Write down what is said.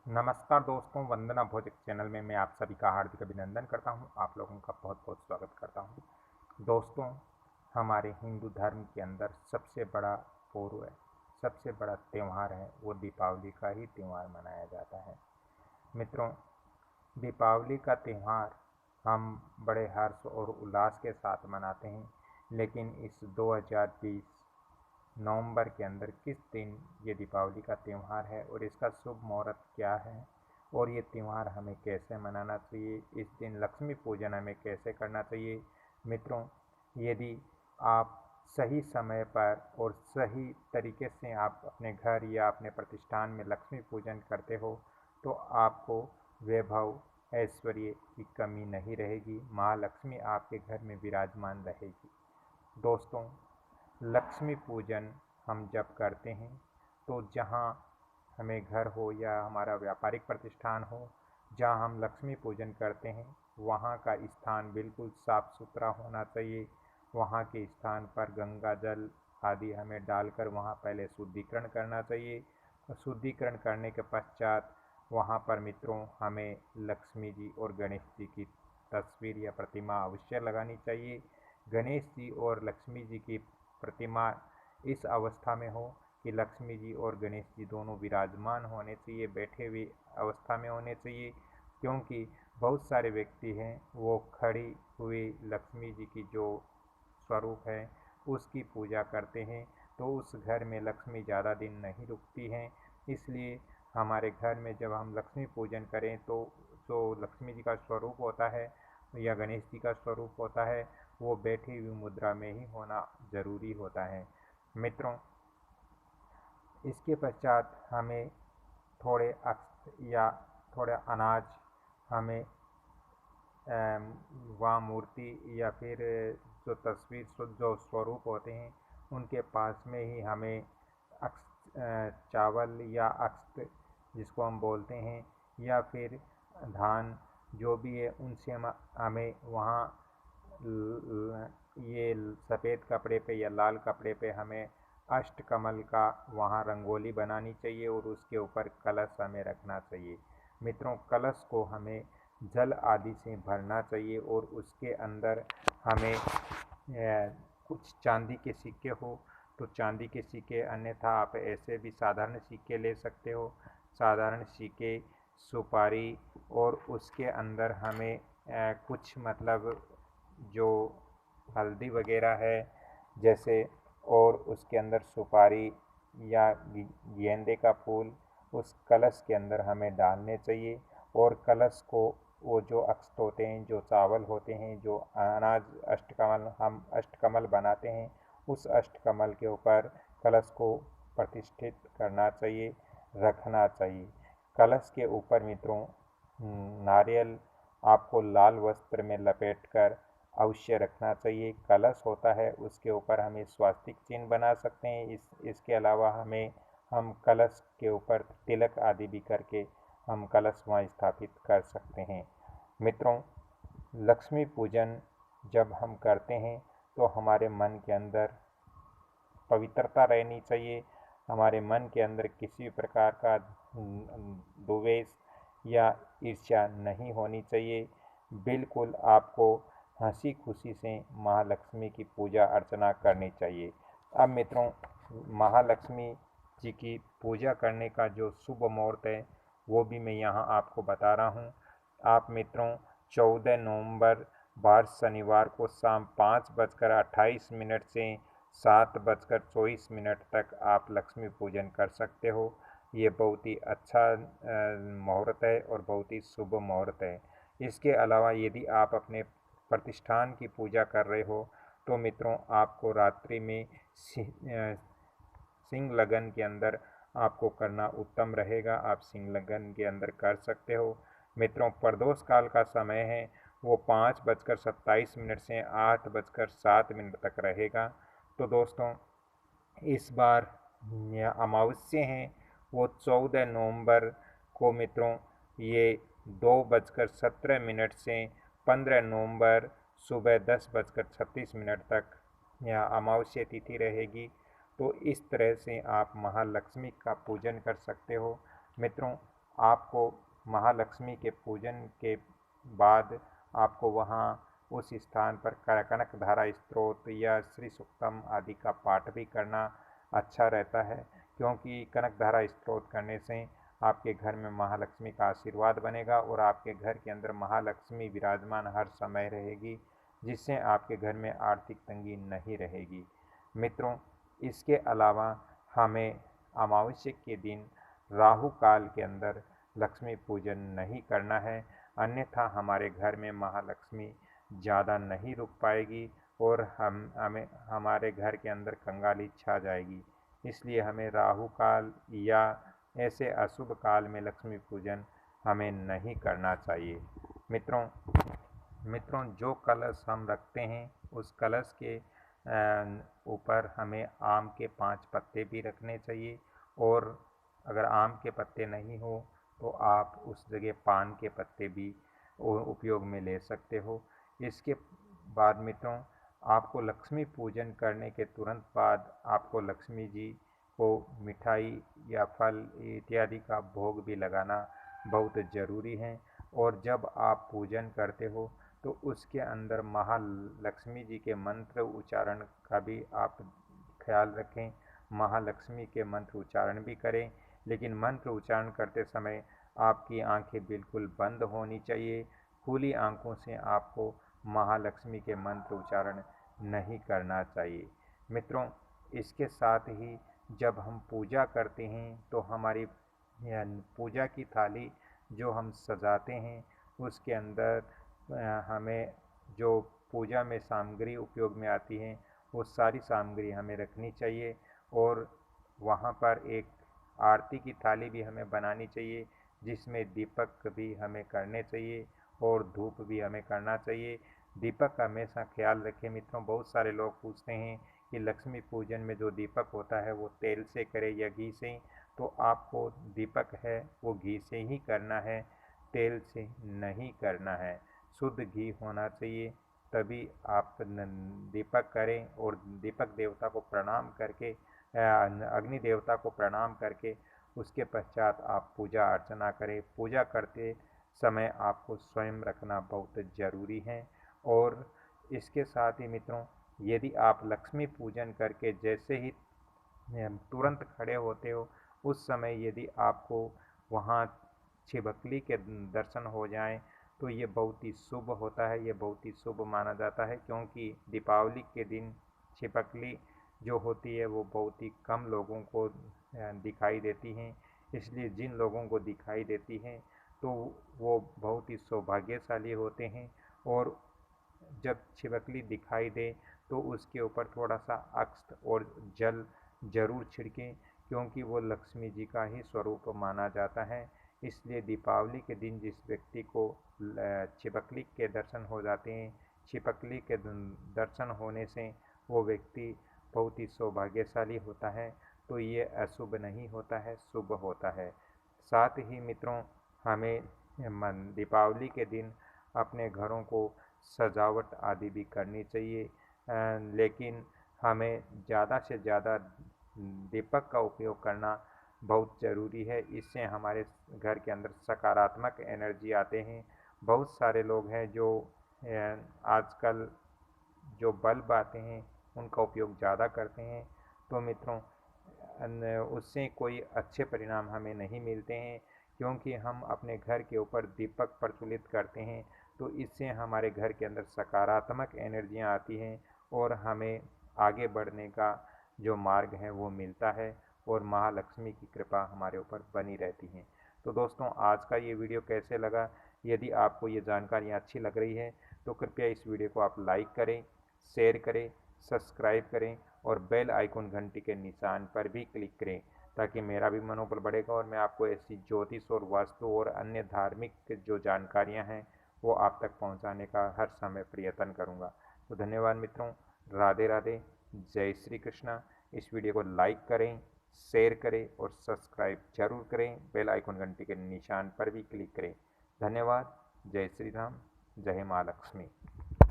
नमस्कार दोस्तों, वंदना भोजक चैनल में मैं आप सभी का हार्दिक अभिनंदन करता हूं। आप लोगों का बहुत बहुत स्वागत करता हूं। दोस्तों, हमारे हिंदू धर्म के अंदर सबसे बड़ा पर्व है, सबसे बड़ा त्यौहार है, वो दीपावली का ही त्यौहार मनाया जाता है। मित्रों, दीपावली का त्यौहार हम बड़े हर्ष और उल्लास के साथ मनाते हैं, लेकिन इस 2020 नवंबर के अंदर किस दिन ये दीपावली का त्यौहार है और इसका शुभ मुहूर्त क्या है और ये त्यौहार हमें कैसे मनाना चाहिए, इस दिन लक्ष्मी पूजन हमें कैसे करना चाहिए। मित्रों, यदि आप सही समय पर और सही तरीके से आप अपने घर या अपने प्रतिष्ठान में लक्ष्मी पूजन करते हो तो आपको वैभव ऐश्वर्य की कमी नहीं रहेगी, महालक्ष्मी आपके घर में विराजमान रहेगी। दोस्तों, लक्ष्मी पूजन हम जब करते हैं तो जहाँ हमें घर हो या हमारा व्यापारिक प्रतिष्ठान हो, जहाँ हम लक्ष्मी पूजन करते हैं वहाँ का स्थान बिल्कुल साफ सुथरा होना चाहिए। वहाँ के स्थान पर गंगा जल आदि हमें डालकर वहाँ पहले शुद्धिकरण करना चाहिए और शुद्धिकरण करने के पश्चात वहाँ पर मित्रों हमें लक्ष्मी जी और गणेश जी की तस्वीर या प्रतिमा अवश्य लगानी चाहिए। गणेश जी और लक्ष्मी जी की प्रतिमा इस अवस्था में हो कि लक्ष्मी जी और गणेश जी दोनों विराजमान होने चाहिए, बैठे हुए अवस्था में होने चाहिए, क्योंकि बहुत सारे व्यक्ति हैं वो खड़ी हुई लक्ष्मी जी की जो स्वरूप है उसकी पूजा करते हैं, तो उस घर में लक्ष्मी ज़्यादा दिन नहीं रुकती हैं। इसलिए हमारे घर में जब हम लक्ष्मी पूजन करें तो जो लक्ष्मी जी का स्वरूप होता है या गणेश जी का स्वरूप होता है वो बैठी हुई मुद्रा में ही होना ज़रूरी होता है। मित्रों, इसके पश्चात हमें थोड़े अक्ष या थोड़ा अनाज हमें वहाँ मूर्ति या फिर जो तस्वीर जो स्वरूप होते हैं उनके पास में ही हमें चावल या अक्षत जिसको हम बोलते हैं या फिर धान जो भी है उनसे हमें वहाँ ये सफ़ेद कपड़े पे या लाल कपड़े पे हमें अष्टकमल का वहाँ रंगोली बनानी चाहिए और उसके ऊपर कलश हमें रखना चाहिए। मित्रों, कलश को हमें जल आदि से भरना चाहिए और उसके अंदर हमें कुछ चांदी के सिक्के हो तो चांदी के सिक्के, अन्यथा आप ऐसे भी साधारण सिक्के ले सकते हो। साधारण सिक्के, सुपारी और उसके अंदर हमें कुछ मतलब जो हल्दी वगैरह है जैसे, और उसके अंदर सुपारी या गेंदे का फूल उस कलश के अंदर हमें डालने चाहिए। और कलश को वो जो अक्षत होते हैं, जो चावल होते हैं, जो अनाज अष्टकमल हम अष्टकमल बनाते हैं उस अष्टकमल के ऊपर कलश को प्रतिष्ठित करना चाहिए, रखना चाहिए। कलश के ऊपर मित्रों नारियल आपको लाल वस्त्र में लपेटकर अवश्य रखना चाहिए। कलश होता है उसके ऊपर हमें स्वास्तिक चिन्ह बना सकते हैं। इसके अलावा हम कलश के ऊपर तिलक आदि भी करके हम कलश वहाँ स्थापित कर सकते हैं। मित्रों, लक्ष्मी पूजन जब हम करते हैं तो हमारे मन के अंदर पवित्रता रहनी चाहिए। हमारे मन के अंदर किसी प्रकार का द्वेष या ईर्ष्या नहीं होनी चाहिए। बिल्कुल आपको हंसी खुशी से महालक्ष्मी की पूजा अर्चना करनी चाहिए। अब मित्रों, महालक्ष्मी जी की पूजा करने का जो शुभ मुहूर्त है वो भी मैं यहाँ आपको बता रहा हूँ। आप मित्रों 14 नवंबर बार शनिवार को शाम 5:28 से 7:24 तक आप लक्ष्मी पूजन कर सकते हो। ये बहुत ही अच्छा मुहूर्त है और बहुत ही शुभ मुहूर्त है। इसके अलावा यदि आप अपने प्रतिष्ठान की पूजा कर रहे हो तो मित्रों आपको रात्रि में सिंह लगन के अंदर आपको करना उत्तम रहेगा। आप सिंह लगन के अंदर कर सकते हो। मित्रों, प्रदोष काल का समय है वो 5:27 से 8:07 तक रहेगा। तो दोस्तों, इस बार अमावस्या है वो 14 नवंबर को मित्रों ये 2:17 से 15 नवंबर सुबह 10:36 तक यह अमावस्या तिथि रहेगी। तो इस तरह से आप महालक्ष्मी का पूजन कर सकते हो। मित्रों, आपको महालक्ष्मी के पूजन के बाद आपको वहाँ उस स्थान पर कनकधारा स्तोत्र या श्री सूक्तम आदि का पाठ भी करना अच्छा रहता है, क्योंकि कनकधारा स्तोत्र करने से आपके घर में महालक्ष्मी का आशीर्वाद बनेगा और आपके घर के अंदर महालक्ष्मी विराजमान हर समय रहेगी, जिससे आपके घर में आर्थिक तंगी नहीं रहेगी। मित्रों, इसके अलावा हमें अमावस्या के दिन राहु काल के अंदर लक्ष्मी पूजन नहीं करना है, अन्यथा हमारे घर में महालक्ष्मी ज़्यादा नहीं रुक पाएगी और हमें हमारे घर के अंदर कंगाली छा जाएगी। इसलिए हमें राहु काल या ऐसे अशुभ काल में लक्ष्मी पूजन हमें नहीं करना चाहिए। मित्रों, जो कलश हम रखते हैं उस कलश के ऊपर हमें आम के 5 पत्ते भी रखने चाहिए, और अगर आम के पत्ते नहीं हो तो आप उस जगह पान के पत्ते भी उपयोग में ले सकते हो। इसके बाद मित्रों, आपको लक्ष्मी पूजन करने के तुरंत बाद आपको लक्ष्मी जी को मिठाई या फल इत्यादि का भोग भी लगाना बहुत ज़रूरी है। और जब आप पूजन करते हो तो उसके अंदर महालक्ष्मी जी के मंत्र उच्चारण का भी आप ख्याल रखें। महालक्ष्मी के मंत्र उच्चारण भी करें, लेकिन मंत्र उच्चारण करते समय आपकी आंखें बिल्कुल बंद होनी चाहिए। खुली आंखों से आपको महालक्ष्मी के मंत्र उच्चारण नहीं करना चाहिए। मित्रों, इसके साथ ही जब हम पूजा करते हैं तो हमारी पूजा की थाली जो हम सजाते हैं उसके अंदर हमें जो पूजा में सामग्री उपयोग में आती हैं वो सारी सामग्री हमें रखनी चाहिए, और वहाँ पर एक आरती की थाली भी हमें बनानी चाहिए, जिसमें दीपक भी हमें करने चाहिए और धूप भी हमें करना चाहिए। दीपक का हमेशा ख्याल रखें मित्रों। बहुत सारे लोग पूछते हैं कि लक्ष्मी पूजन में जो दीपक होता है वो तेल से करें या घी से, तो आपको दीपक है वो घी से ही करना है, तेल से नहीं करना है। शुद्ध घी होना चाहिए, तभी आप दीपक करें, और दीपक देवता को प्रणाम करके अग्नि देवता को प्रणाम करके उसके पश्चात आप पूजा अर्चना करें। पूजा करते समय आपको स्वयं रखना बहुत ज़रूरी है। और इसके साथ ही मित्रों, यदि आप लक्ष्मी पूजन करके जैसे ही तुरंत खड़े होते हो, उस समय यदि आपको वहाँ छिबकली के दर्शन हो जाएं तो ये बहुत ही शुभ होता है, ये बहुत ही शुभ माना जाता है, क्योंकि दीपावली के दिन छिपकली जो होती है वो बहुत ही कम लोगों को दिखाई देती हैं। इसलिए जिन लोगों को दिखाई देती हैं तो वो बहुत ही सौभाग्यशाली होते हैं। और जब छिपकली दिखाई दे तो उसके ऊपर थोड़ा सा अक्षत और जल जरूर छिड़कें, क्योंकि वो लक्ष्मी जी का ही स्वरूप माना जाता है। इसलिए दीपावली के दिन जिस व्यक्ति को छिपकली के दर्शन हो जाते हैं, छिपकली के दर्शन होने से वो व्यक्ति बहुत ही सौभाग्यशाली होता है। तो ये अशुभ नहीं होता है, शुभ होता है। साथ ही मित्रों, हमें दीपावली के दिन अपने घरों को सजावट आदि भी करनी चाहिए, लेकिन हमें ज़्यादा से ज़्यादा दीपक का उपयोग करना बहुत ज़रूरी है। इससे हमारे घर के अंदर सकारात्मक एनर्जी आते हैं। बहुत सारे लोग हैं जो आजकल जो बल्ब आते हैं उनका उपयोग ज़्यादा करते हैं, तो मित्रों उससे कोई अच्छे परिणाम हमें नहीं मिलते हैं, क्योंकि हम अपने घर के ऊपर दीपक प्रज्वलित करते हैं तो इससे हमारे घर के अंदर सकारात्मक एनर्जियाँ आती हैं और हमें आगे बढ़ने का जो मार्ग है वो मिलता है, और महालक्ष्मी की कृपा हमारे ऊपर बनी रहती है। तो दोस्तों, आज का ये वीडियो कैसे लगा? यदि आपको ये जानकारियाँ अच्छी लग रही है तो कृपया इस वीडियो को आप लाइक करें, शेयर करें, सब्सक्राइब करें और बेल आइकन घंटी के निशान पर भी क्लिक करें, ताकि मेरा भी मनोबल बढ़ेगा और मैं आपको ऐसी ज्योतिष और वास्तु और अन्य धार्मिक जो जानकारियाँ हैं वो आप तक पहुंचाने का हर समय प्रयत्न करूंगा। तो धन्यवाद मित्रों, राधे राधे, जय श्री कृष्णा। इस वीडियो को लाइक करें, शेयर करें और सब्सक्राइब जरूर करें। बेल आइकन घंटी के निशान पर भी क्लिक करें। धन्यवाद। जय श्री राम, जय माँ लक्ष्मी।